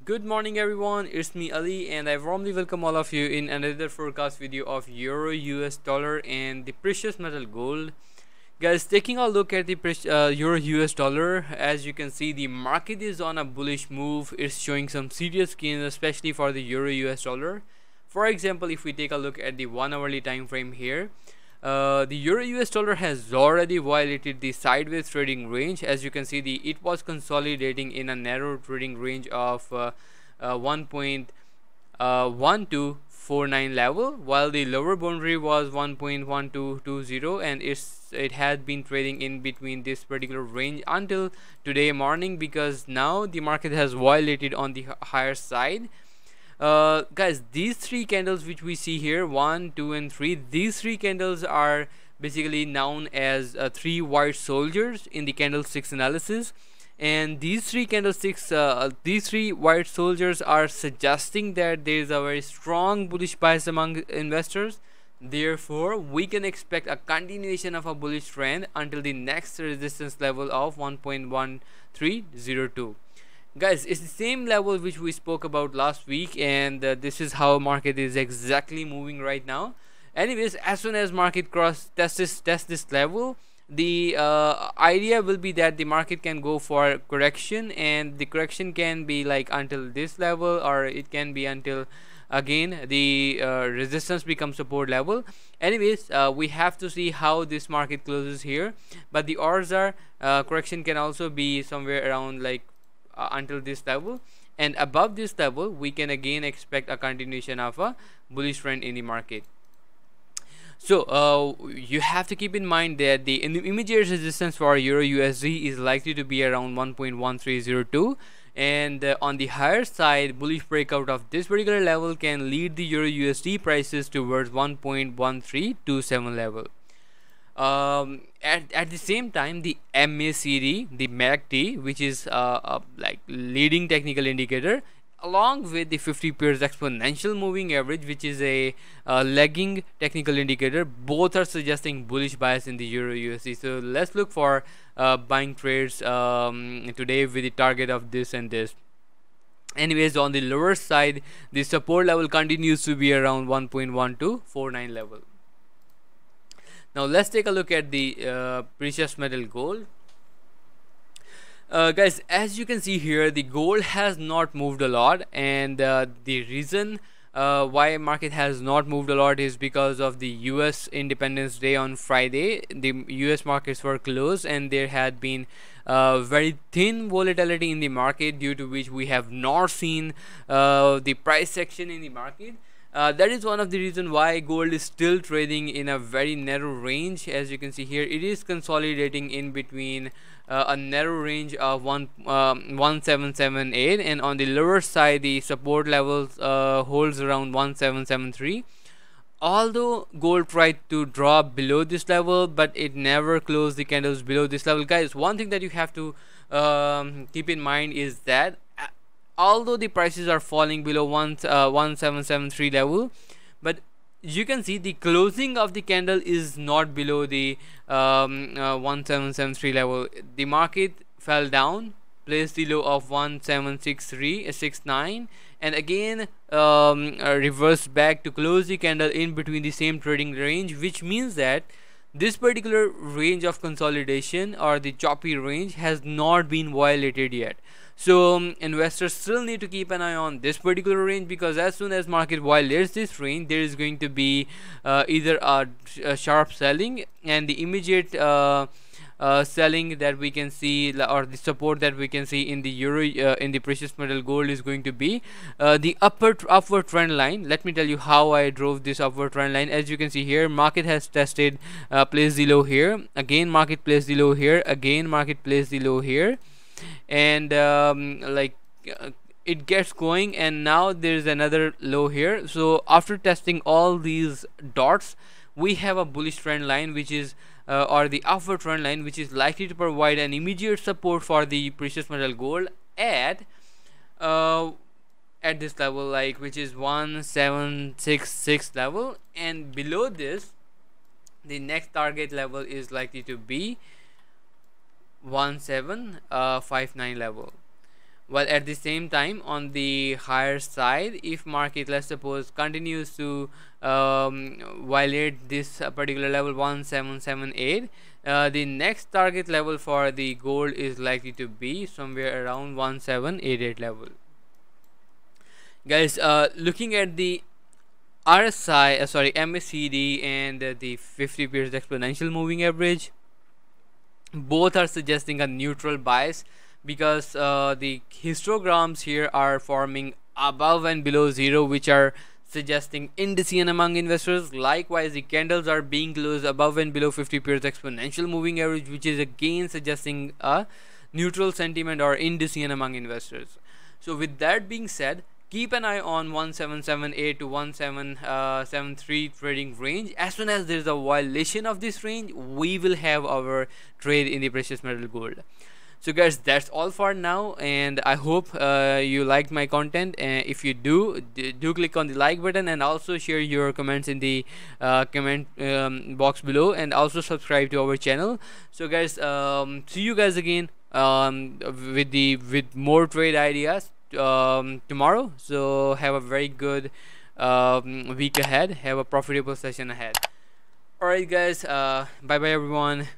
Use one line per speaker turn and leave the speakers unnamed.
Good morning everyone, it's me Ali and I warmly welcome all of you in another forecast video of Euro US dollar and the precious metal gold. Guys, taking a look at the Euro US dollar, as you can see the market is on a bullish move. It's showing some serious gains, especially for the Euro US dollar. For example, if we take a look at the 1 hourly time frame here, the Euro US dollar has already violated the sideways trading range. As you can see, it was consolidating in a narrow trading range of 1.1249 level, while the lower boundary was 1.1220, and it had been trading in between this particular range until today morning, because now the market has violated on the higher side. Guys, these three candles which we see here, 1, 2 and 3, these three candles are basically known as three white soldiers in the candlesticks analysis, and these three candlesticks, these three white soldiers are suggesting that there is a very strong bullish bias among investors. Therefore, we can expect a continuation of a bullish trend until the next resistance level of 1.1302. Guys, it's the same level which we spoke about last week, and this is how market is exactly moving right now. Anyways, as soon as market test this level, the idea will be that the market can go for correction, and the correction can be like until this level, or it can be until again the resistance becomes support level. Anyways, we have to see how this market closes here, but the odds are correction can also be somewhere around like until this level, and above this level we can again expect a continuation of a bullish trend in the market. So you have to keep in mind that the immediate resistance for Euro USD is likely to be around 1.1302, and on the higher side, bullish breakout of this particular level can lead the Euro USD prices towards 1.1327 level. At the same time, the MACD, the MACD, which is like leading technical indicator, along with the 50 pairs exponential moving average, which is a lagging technical indicator, both are suggesting bullish bias in the Euro USD. So let's look for buying trades today with the target of this and this. Anyways, on the lower side, the support level continues to be around 1.1249 level. Now let's take a look at the precious metal gold. Guys, as you can see here, the gold has not moved a lot, and the reason why market has not moved a lot is because of the US Independence Day on Friday. The US markets were closed, and there had been very thin volatility in the market, due to which we have not seen the price action in the market. That is one of the reasons why gold is still trading in a very narrow range. As you can see here, it is consolidating in between a narrow range of 1778, and on the lower side the support levels holds around 1773. Although gold tried to drop below this level, but it never closed the candles below this level. Guys, one thing that you have to keep in mind is that although the prices are falling below 1773 level, but you can see the closing of the candle is not below the 1773 level. The market fell down, placed the low of 1763.69, and again reversed back to close the candle in between the same trading range, which means that this particular range of consolidation, or the choppy range, has not been violated yet. So investors still need to keep an eye on this particular range, because as soon as market violates this range, there is going to be either a sharp selling, and the immediate selling that we can see, or the support that we can see in the euro in the precious metal gold, is going to be the upward trend line. Let me tell you how I drove this upward trend line. As you can see here, market has tested, placed the low here, again market placed the low here, again market placed the low here, and it gets going, and now there's another low here. So after testing all these dots, we have a bullish trend line, which is or the upward trend line, which is likely to provide an immediate support for the precious metal gold at this level, like, which is 1766 level, and below this the next target level is likely to be 1759 level. while at the same time on the higher side, if market, let's suppose, continues to violate this particular level 1778, the next target level for the gold is likely to be somewhere around 1788 level. Guys, looking at the RSI, MACD and the 50 periods exponential moving average, both are suggesting a neutral bias, because the histograms here are forming above and below zero, which are suggesting indecision among investors. Likewise, the candles are being closed above and below 50 periods exponential moving average, which is again suggesting a neutral sentiment or indecision among investors. So with that being said, keep an eye on 1778 to 1773 trading range. As soon as there is a violation of this range, we will have our trade in the precious metal gold. So guys, that's all for now, and I hope you liked my content. If you do click on the like button, and also share your comments in the comment box below, and also subscribe to our channel. So guys, see you guys again with more trade ideas tomorrow. So have a very good week ahead. Have a profitable session ahead. Alright guys, bye bye everyone.